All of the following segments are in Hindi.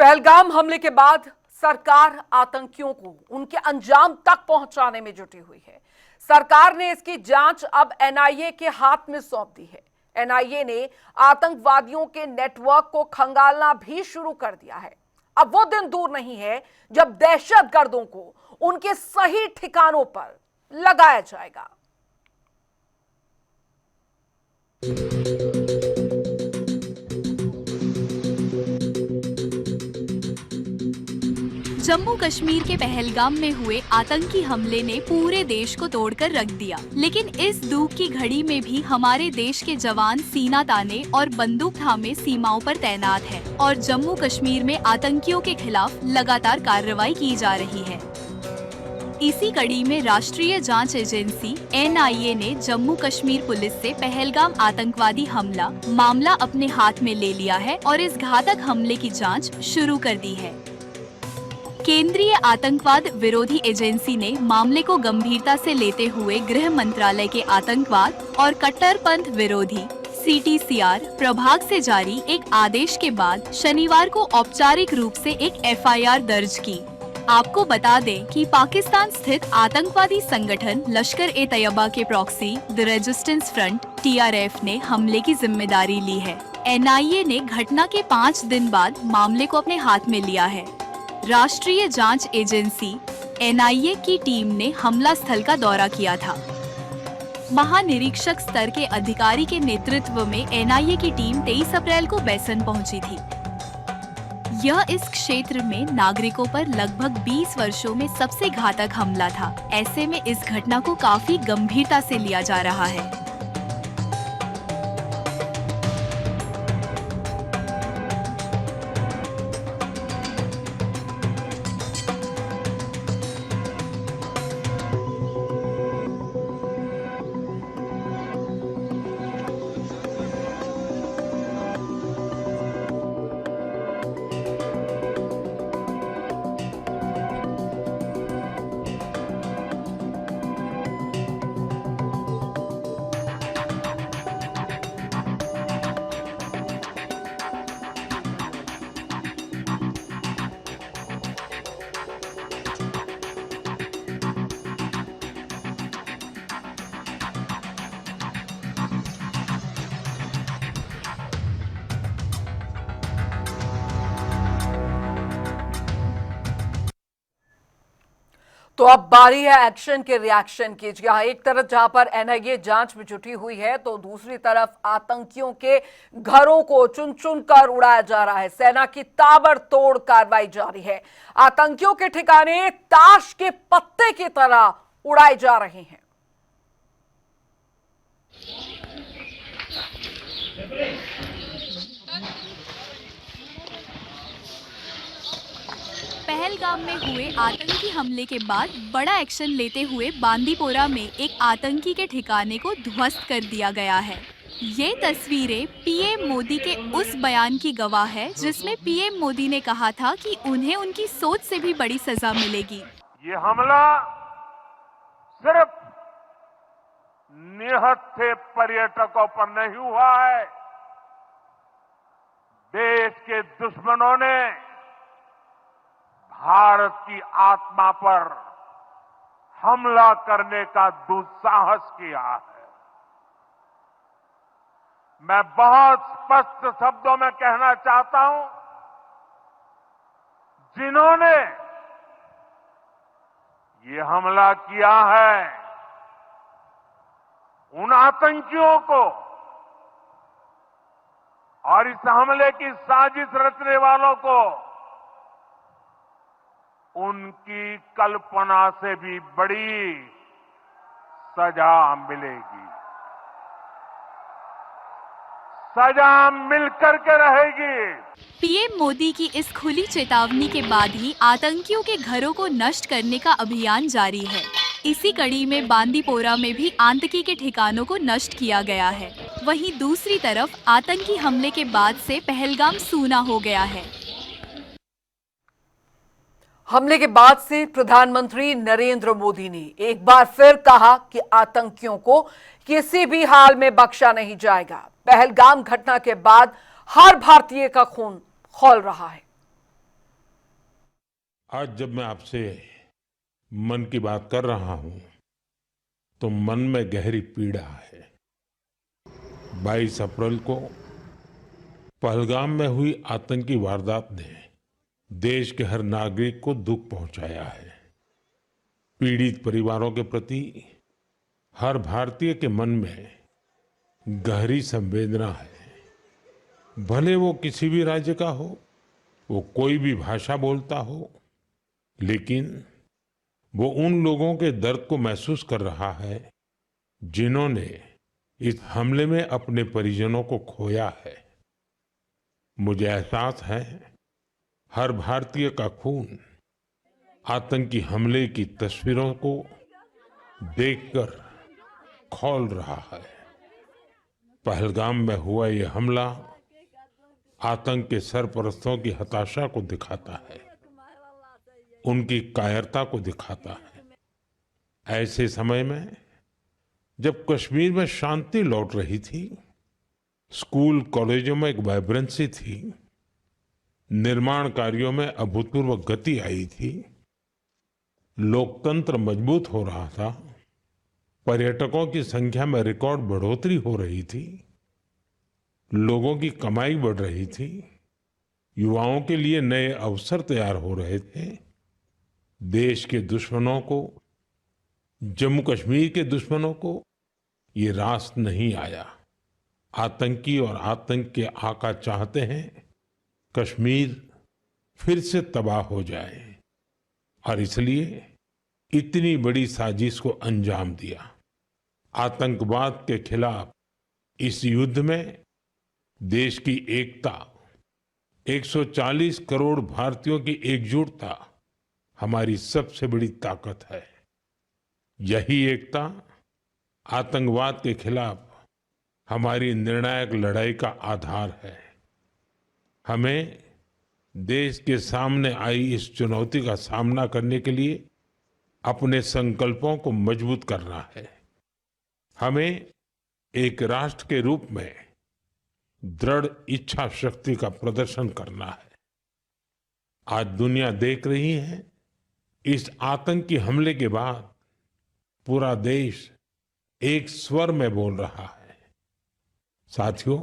पहलगाम हमले के बाद सरकार आतंकियों को उनके अंजाम तक पहुंचाने में जुटी हुई है। सरकार ने इसकी जांच अब एनआईए के हाथ में सौंप दी है। एनआईए ने आतंकवादियों के नेटवर्क को खंगालना भी शुरू कर दिया है। अब वो दिन दूर नहीं है जब दहशतगर्दों को उनके सही ठिकानों पर लगाया जाएगा। जम्मू कश्मीर के पहलगाम में हुए आतंकी हमले ने पूरे देश को तोड़कर रख दिया, लेकिन इस दुख की घड़ी में भी हमारे देश के जवान सीना ताने और बंदूक थामे सीमाओं पर तैनात हैं और जम्मू कश्मीर में आतंकियों के खिलाफ लगातार कार्रवाई की जा रही है। इसी कड़ी में राष्ट्रीय जांच एजेंसी एनआईए ने जम्मू कश्मीर पुलिस से पहलगाम आतंकवादी हमला मामला अपने हाथ में ले लिया है और इस घातक हमले की जांच शुरू कर दी है। केंद्रीय आतंकवाद विरोधी एजेंसी ने मामले को गंभीरता से लेते हुए गृह मंत्रालय के आतंकवाद और कट्टरपंथ विरोधी CTCR प्रभाग से जारी एक आदेश के बाद शनिवार को औपचारिक रूप से एक FIR दर्ज की। आपको बता दें कि पाकिस्तान स्थित आतंकवादी संगठन लश्कर-ए-तैयबा के proxy the resistance front TRF ने हमले की जिम्मेदारी ली है। NIA ने घटना के 5 दिन बाद मामले को अपने हाथ में लिया है। राष्ट्रीय जांच एजेंसी NIA की टीम ने हमला स्थल का दौरा किया था। महानिरीक्षक स्तर के अधिकारी के नेतृत्व में NIA की टीम 23 अप्रैल को बैसन पहुंची थी। यह इस क्षेत्र में नागरिकों पर लगभग 20 वर्षों में सबसे घातक हमला था। ऐसे में इस घटना को काफी गंभीरता से लिया जा रहा है। तो अब बारी है एक्शन के रिएक्शन की। जहां एक तरफ जहां पर एनआईए जांच में जुटी हुई है तो दूसरी तरफ आतंकियों के घरों को चुन चुन कर उड़ाया जा रहा है। सेना की ताबड़तोड़ कार्रवाई जारी है। आतंकियों के ठिकाने ताश के पत्ते की तरह उड़ाए जा रहे हैं। पहलगाम में हुए आतंकी हमले के बाद बड़ा एक्शन लेते हुए बांदीपोरा में एक आतंकी के ठिकाने को ध्वस्त कर दिया गया है। ये तस्वीरें पीएम मोदी के उस बयान की गवाह है जिसमें पीएम मोदी ने कहा था कि उन्हें उनकी सोच से भी बड़ी सजा मिलेगी। ये हमला सिर्फ निहत्थे पर्यटकों पर नहीं हुआ है। देश के दुश्मनों ने भारत की आत्मा पर हमला करने का दुस्साहस किया है। मैं बहुत स्पष्ट शब्दों में कहना चाहता हूं, जिन्होंने ये हमला किया है उन आतंकियों को और इस हमले की साजिश रचने वालों को उनकी कल्पना से भी बड़ी सजा मिलेगी। सजा मिलकर के रहेगी। पीएम मोदी की इस खुली चेतावनी के बाद ही आतंकियों के घरों को नष्ट करने का अभियान जारी है। इसी कड़ी में बांदीपोरा में भी आतंकी के ठिकानों को नष्ट किया गया है। वहीं दूसरी तरफ आतंकी हमले के बाद से पहलगाम सूना हो गया है। हमले के बाद से प्रधानमंत्री नरेंद्र मोदी ने एक बार फिर कहा कि आतंकियों को किसी भी हाल में बख्शा नहीं जाएगा। पहलगाम घटना के बाद हर भारतीय का खून खौल रहा है। आज जब मैं आपसे मन की बात कर रहा हूं तो मन में गहरी पीड़ा है। 22 अप्रैल को पहलगाम में हुई आतंकी वारदात ने देश के हर नागरिक को दुख पहुंचाया है। पीड़ित परिवारों के प्रति हर भारतीय के मन में गहरी संवेदना है। भले वो किसी भी राज्य का हो, वो कोई भी भाषा बोलता हो, लेकिन वो उन लोगों के दर्द को महसूस कर रहा है जिन्होंने इस हमले में अपने परिजनों को खोया है। मुझे एहसास है हर भारतीय का खून आतंकी हमले की तस्वीरों को देखकर खौल रहा है। पहलगाम में हुआ ये हमला आतंक के सरपरस्तों की हताशा को दिखाता है, उनकी कायरता को दिखाता है। ऐसे समय में जब कश्मीर में शांति लौट रही थी, स्कूल कॉलेजों में एक वाइब्रेंसी थी, निर्माण कार्यों में अभूतपूर्व गति आई थी, लोकतंत्र मजबूत हो रहा था, पर्यटकों की संख्या में रिकॉर्ड बढ़ोतरी हो रही थी, लोगों की कमाई बढ़ रही थी, युवाओं के लिए नए अवसर तैयार हो रहे थे, देश के दुश्मनों को, जम्मू कश्मीर के दुश्मनों को ये रास नहीं आया। आतंकी और आतंक के आका चाहते हैं कश्मीर फिर से तबाह हो जाए और इसलिए इतनी बड़ी साजिश को अंजाम दिया। आतंकवाद के खिलाफ इस युद्ध में देश की एकता, 140 करोड़ भारतीयों की एकजुटता हमारी सबसे बड़ी ताकत है। यही एकता आतंकवाद के खिलाफ हमारी निर्णायक लड़ाई का आधार है। हमें देश के सामने आई इस चुनौती का सामना करने के लिए अपने संकल्पों को मजबूत करना है। हमें एक राष्ट्र के रूप में दृढ़ इच्छा शक्ति का प्रदर्शन करना है। आज दुनिया देख रही है, इस आतंकी हमले के बाद पूरा देश एक स्वर में बोल रहा है। साथियों,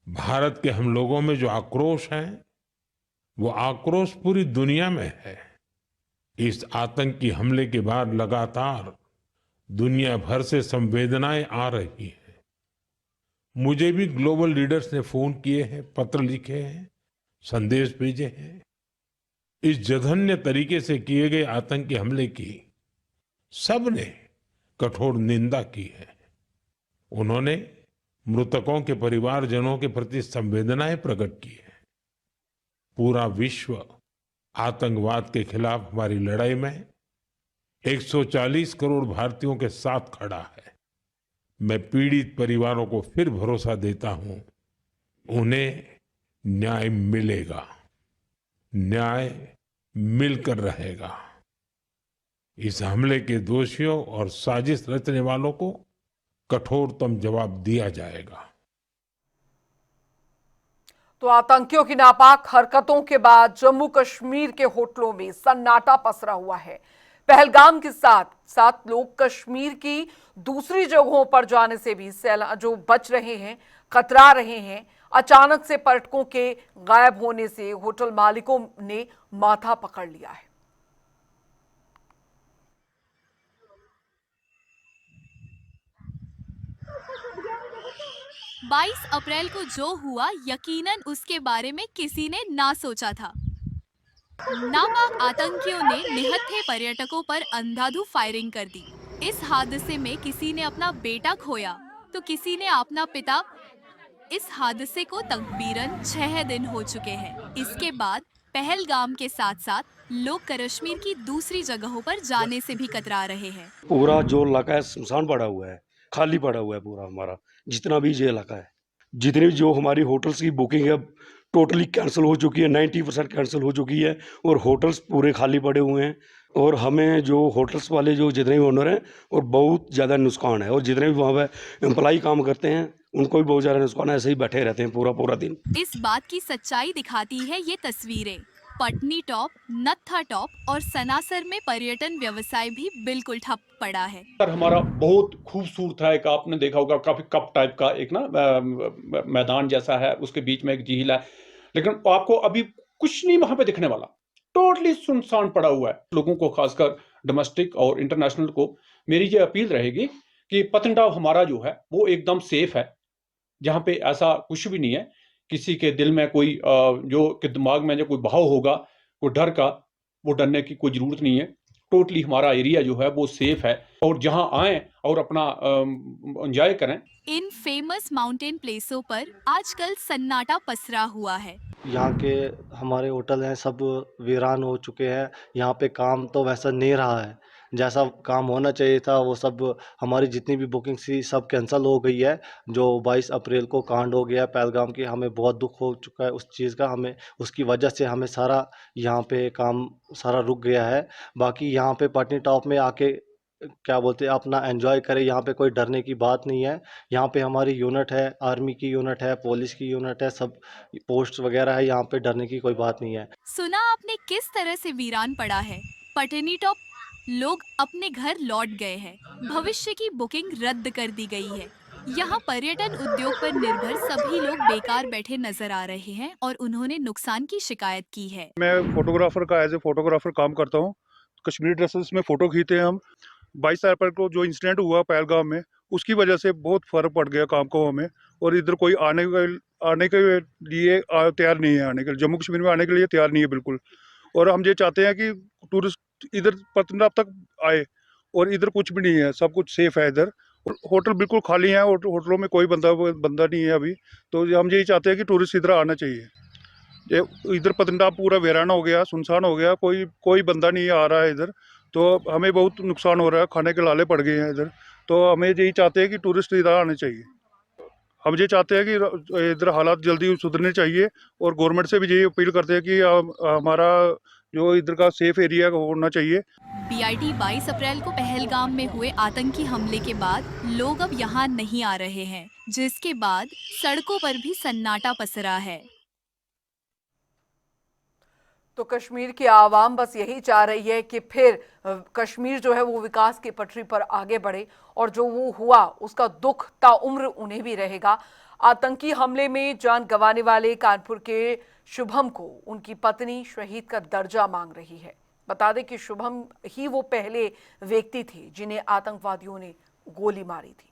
भारत के हम लोगों में जो आक्रोश है, वो आक्रोश पूरी दुनिया में है। इस आतंकी हमले के बाद लगातार दुनिया भर से संवेदनाएं आ रही हैं। मुझे भी ग्लोबल लीडर्स ने फोन किए हैं, पत्र लिखे हैं, संदेश भेजे हैं। इस जघन्य तरीके से किए गए आतंकी हमले की सबने कठोर निंदा की है। उन्होंने मृतकों के परिवारजनों के प्रति संवेदनाएं प्रकट की है। पूरा विश्व आतंकवाद के खिलाफ हमारी लड़ाई में 140 करोड़ भारतीयों के साथ खड़ा है। मैं पीड़ित परिवारों को फिर भरोसा देता हूं, उन्हें न्याय मिलेगा, न्याय मिलकर रहेगा। इस हमले के दोषियों और साजिश रचने वालों को कठोरतम जवाब दिया जाएगा। तो आतंकियों की नापाक हरकतों के बाद जम्मू कश्मीर के होटलों में सन्नाटा पसरा हुआ है। पहलगाम के साथ साथ लोग कश्मीर की दूसरी जगहों पर जाने से भी जो बच रहे हैं, कतरा रहे हैं। अचानक से पर्यटकों के गायब होने से होटल मालिकों ने माथा पकड़ लिया है। बाईस अप्रैल को जो हुआ, यकीनन उसके बारे में किसी ने ना सोचा था। नापाक आतंकियों ने निहत्थे पर्यटकों पर अंधाधुंध फायरिंग कर दी। इस हादसे में किसी ने अपना बेटा खोया तो किसी ने अपना पिता। इस हादसे को तकरीबन 6 दिन हो चुके हैं। इसके बाद पहलगाम के साथ साथ लोग कश्मीर की दूसरी जगहों पर जाने से भी कतरा रहे हैं। पूरा जो इलाका है सुनसान पड़ा हुआ है, खाली पड़ा हुआ है। पूरा हमारा जितना भी ये इलाका है, जितनी भी जो हमारी होटल्स की बुकिंग है टोटली कैंसिल हो चुकी है, 90% कैंसिल हो चुकी है और होटल्स पूरे खाली पड़े हुए हैं। और हमें जो होटल्स वाले जो जितने भी ओनर हैं और बहुत ज़्यादा नुकसान है, और जितने भी वहाँ पे एम्प्लॉई काम करते हैं उनको भी बहुत ज़्यादा नुकसान है, ऐसे ही बैठे रहते हैं पूरा दिन। इस बात की सच्चाई दिखाती है ये तस्वीरें। पटनी टॉप, नत्था टॉप और सनासर में पर्यटन व्यवसाय भी बिल्कुल ठप पड़ा है। सर हमारा बहुत खूबसूरत है, एक आपने देखा होगा काफी कप टाइप का एक ना मैदान जैसा है, उसके बीच में एक झील है, लेकिन आपको अभी कुछ नहीं वहां पे दिखने वाला, टोटली सुनसान पड़ा हुआ है। लोगों को खासकर डोमेस्टिक और इंटरनेशनल को मेरी ये अपील रहेगी कि पतंगटाप हमारा जो है वो एकदम सेफ है, जहाँ पे ऐसा कुछ भी नहीं है, किसी के दिल में कोई जो के दिमाग में जो कोई भाव होगा कोई डर का, वो डरने की कोई जरूरत नहीं है। टोटली हमारा एरिया जो है वो सेफ है, और जहां आए और अपना एंजॉय करें। इन फेमस माउंटेन प्लेसों पर आजकल सन्नाटा पसरा हुआ है। यहाँ के हमारे होटल हैं सब वीरान हो चुके हैं। यहाँ पे काम तो वैसा नहीं रहा है, जैसा काम होना चाहिए था वो सब, हमारी जितनी भी बुकिंग थी सब कैंसिल हो गई है। जो 22 अप्रैल को कांड हो गया पहलगाम की, हमें बहुत दुख हो चुका है उस चीज़ का। हमें उसकी वजह से हमें सारा यहाँ पे काम सारा रुक गया है। बाकी यहाँ पे पटनी टॉप में आके क्या बोलते हैं अपना एंजॉय करें, यहाँ पे कोई डरने की बात नहीं है। यहाँ पे हमारी यूनिट है, आर्मी की यूनिट है, पुलिस की यूनिट है, सब पोस्ट वगैरह है, यहाँ पे डरने की कोई बात नहीं है। सुना आपने किस तरह से वीरान पड़ा है पटनी टॉप? लोग अपने घर लौट गए हैं, भविष्य की बुकिंग रद्द कर दी गई है। यहाँ पर्यटन उद्योग पर निर्भर सभी लोग बेकार बैठे नजर आ रहे हैं और उन्होंने नुकसान की शिकायत की है। मैं फोटोग्राफर का एज ए फोटोग्राफर काम करता हूँ। कश्मीरी ड्रेसेस में फ़ोटो खींचते हैं हम। 22 अप्रैल को जो इंसिडेंट हुआ पहलगाम में, उसकी वजह से बहुत फ़र्क पड़ गया काम को हमें, और इधर कोई आने के लिए तैयार नहीं है, आने के लिए जम्मू कश्मीर में आने के लिए तैयार नहीं है बिल्कुल। और हम ये चाहते हैं कि टूरिस्ट इधर पतंगटाप तक आए, और इधर कुछ भी नहीं है, सब कुछ सेफ है इधर। होटल बिल्कुल खाली हैं, होटलों में कोई बंदा नहीं है अभी। तो हम यही चाहते हैं कि टूरिस्ट इधर आना चाहिए। ये इधर पतंगटाप पूरा वीरान हो गया, सुनसान हो गया, कोई बंदा नहीं आ रहा है इधर। तो हमें बहुत नुकसान हो रहा है, खाने के लाले पड़ गए हैं इधर। तो हमें यही चाहते हैं कि टूरिस्ट इधर आने चाहिए। हम ये चाहते हैं कि इधर हालात जल्दी सुधरने चाहिए, और गवर्नमेंट से भी यही अपील करते हैं कि हमारा जो इधर का सेफ एरिया होना चाहिए। बीआईटी 22 अप्रैल को पहलगाम में हुए आतंकी हमले के बाद लोग अब यहाँ नहीं आ रहे हैं, जिसके बाद सड़कों पर भी सन्नाटा पसरा है। तो कश्मीर की आवाम बस यही चाह रही है कि फिर कश्मीर जो है वो विकास की पटरी पर आगे बढ़े, और जो वो हुआ उसका दुख ताउम्र उन्हें भी रहेगा। आतंकी हमले में जान गंवाने वाले कानपुर के शुभम को उनकी पत्नी शहीद का दर्जा मांग रही है। बता दें कि शुभम ही वो पहले व्यक्ति थे जिन्हें आतंकवादियों ने गोली मारी थी।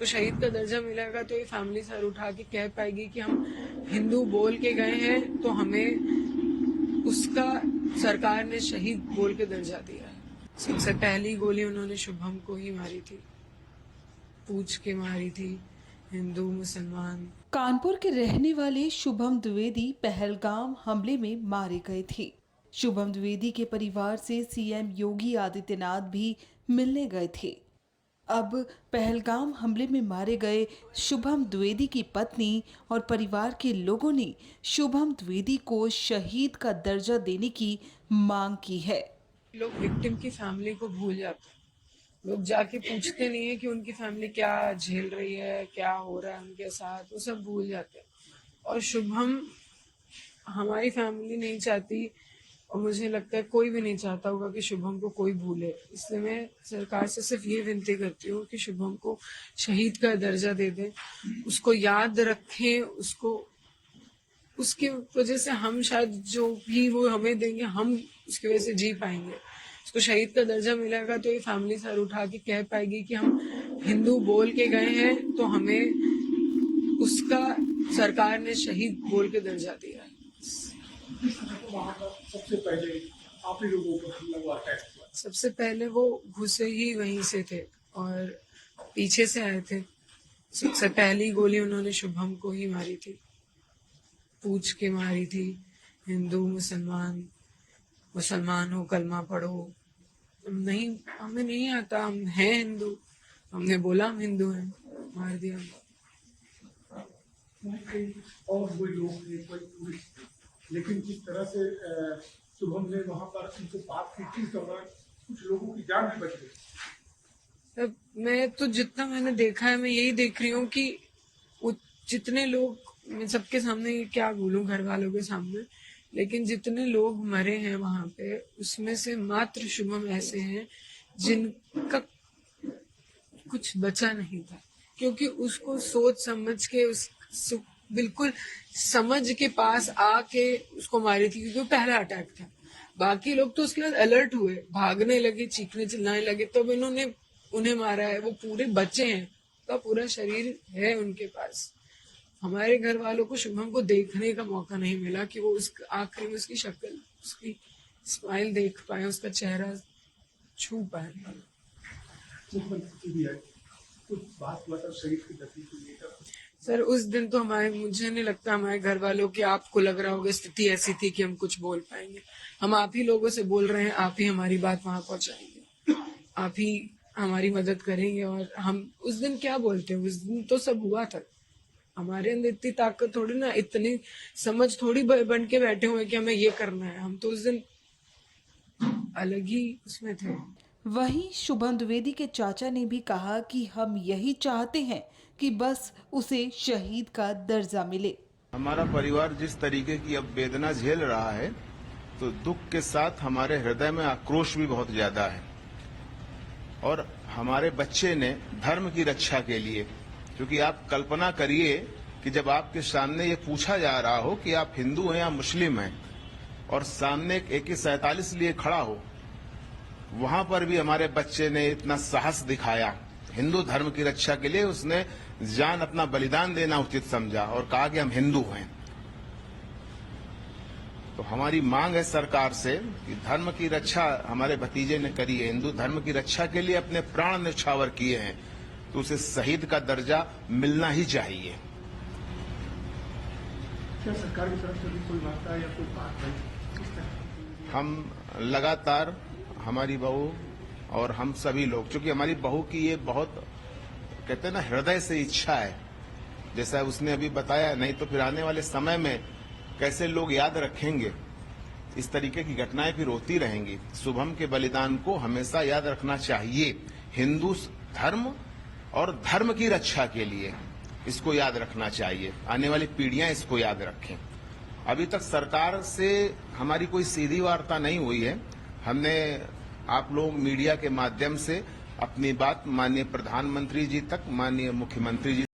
तो शहीद का दर्जा मिलेगा तो ये फैमिली सर उठा के कह पाएगी कि हम हिंदू बोल के गए हैं, तो हमें उसका सरकार ने शहीद बोल के दर्जा दिया है। सबसे पहली गोली उन्होंने शुभम को ही मारी थी, पूछ के मारी थी, हिंदू मुसलमान। कानपुर के रहने वाले शुभम द्विवेदी पहलगाम हमले में मारे गए थे। शुभम द्विवेदी के परिवार से सीएम योगी आदित्यनाथ भी मिलने गए थे। अब पहलगाम हमले में मारे गए शुभम द्विवेदी की पत्नी और परिवार के लोगों ने शुभम द्विवेदी को शहीद का दर्जा देने की मांग की है। लोग विक्टिम की फैमिली को भूल जाते हैं, लोग जाके पूछते नहीं है कि उनकी फैमिली क्या झेल रही है, क्या हो रहा है उनके साथ, वो सब भूल जाते हैं। और शुभम हमारी फैमिली नहीं चाहती, और मुझे लगता है कोई भी नहीं चाहता होगा कि शुभम को कोई भूले। इसलिए मैं सरकार से सिर्फ ये विनती करती हूँ कि शुभम को शहीद का दर्जा दे दें, उसको याद रखें, उसको उसकी वजह से हम शायद जो भी वो हमें देंगे हम उसकी वजह से जी पाएंगे। उसको शहीद का दर्जा मिलेगा तो ये फैमिली सर उठा के कह पाएगी कि हम हिंदू बोल के गए हैं, तो हमें उसका सरकार ने शहीद बोल के दर्जा दिया है। सबसे पहले आप ही लोगों को हमला हुआ है। सबसे पहले वो घुसे ही वहीं से थे और पीछे से आए थे। सबसे पहली गोली उन्होंने शुभम को ही मारी थी, पूछ के मारी थी, हिंदू मुसलमान, मुसलमान हो कलमा पढ़ो। नहीं, हमें नहीं आता, हम हैं हिंदू, हमने बोला हम हिंदू हैं, मार दिया। और वो लोग लेकिन जिस तरह से शुभम ने वहां पर उनसे बात की थी, तो कुछ लोगों की जान भी बच गई। मैं तो जितना मैंने देखा है, मैं यही देख रही हूँ कि वो जितने लोग, मैं सबके सामने क्या बोलूं, घर वालों के सामने, लेकिन जितने लोग मरे हैं वहां पे, उसमें से मात्र शुभम ऐसे हैं जिनका कुछ बचा नहीं था, क्योंकि उसको सोच समझ के बिल्कुल समझ के पास आके उसको मारी थी, क्योंकि वो पहला अटैक था। बाकी लोग तो उसके बाद अलर्ट हुए, भागने लगे, चीखने चिल्लाने लगे, तब इन्होंने उन्हें मारा है। वो पूरे बच्चे हैं, उसका पूरा शरीर है उनके पास। हमारे घर वालों को शुभम को देखने का मौका नहीं मिला कि वो उस आखिरी में उसकी शक्ल, उसकी स्माइल देख पाए, उसका चेहरा छू पाए। सर उस दिन तो मुझे नहीं लगता हमारे घर वालों की, आपको लग रहा होगा स्थिति ऐसी थी कि हम कुछ बोल पाएंगे। हम आप ही लोगों से बोल रहे हैं, आप ही हमारी बात वहां पहुंचाएंगे, आप ही हमारी मदद करेंगे। और हम उस दिन क्या बोलते हैं, उस दिन तो सब हुआ था। हमारे अंदर इतनी ताकत थोड़ी ना, इतनी समझ थोड़ी बन के बैठे हुए कि हमें ये करना है। हम तो उस दिन अलग ही उसमें थे। वहीं शुभम द्विवेदी के चाचा ने भी कहा कि हम यही चाहते हैं कि बस उसे शहीद का दर्जा मिले। हमारा परिवार जिस तरीके की अब वेदना झेल रहा है, तो दुख के साथ हमारे हृदय में आक्रोश भी बहुत ज्यादा है। और हमारे बच्चे ने धर्म की रक्षा के लिए, क्योंकि आप कल्पना करिए कि जब आपके सामने ये पूछा जा रहा हो कि आप हिंदू हैं या मुस्लिम हैं, और सामने एक AK-47 लिए खड़ा हो, वहां पर भी हमारे बच्चे ने इतना साहस दिखाया। हिंदू धर्म की रक्षा के लिए उसने जान अपना बलिदान देना उचित समझा और कहा कि हम हिंदू हैं। तो हमारी मांग है सरकार से कि धर्म की रक्षा हमारे भतीजे ने करी है, हिंदू धर्म की रक्षा के लिए अपने प्राण न्यौछावर किए हैं, तो उसे शहीद का दर्जा मिलना ही चाहिए। क्या सरकार की तरफ से भी कोई वार्ता या कोई बात है? हम लगातार, हमारी बहू और हम सभी लोग, क्योंकि हमारी बहू की ये बहुत, कहते हैं ना, हृदय से इच्छा है, जैसा उसने अभी बताया, नहीं तो फिर आने वाले समय में कैसे लोग याद रखेंगे। इस तरीके की घटनाएं फिर होती रहेंगी। शुभम के बलिदान को हमेशा याद रखना चाहिए। हिंदू धर्म और धर्म की रक्षा के लिए इसको याद रखना चाहिए। आने वाली पीढ़ियां इसको याद रखें। अभी तक सरकार से हमारी कोई सीधी वार्ता नहीं हुई है। हमने आप लोग मीडिया के माध्यम से अपनी बात माननीय प्रधानमंत्री जी तक, माननीय मुख्यमंत्री जी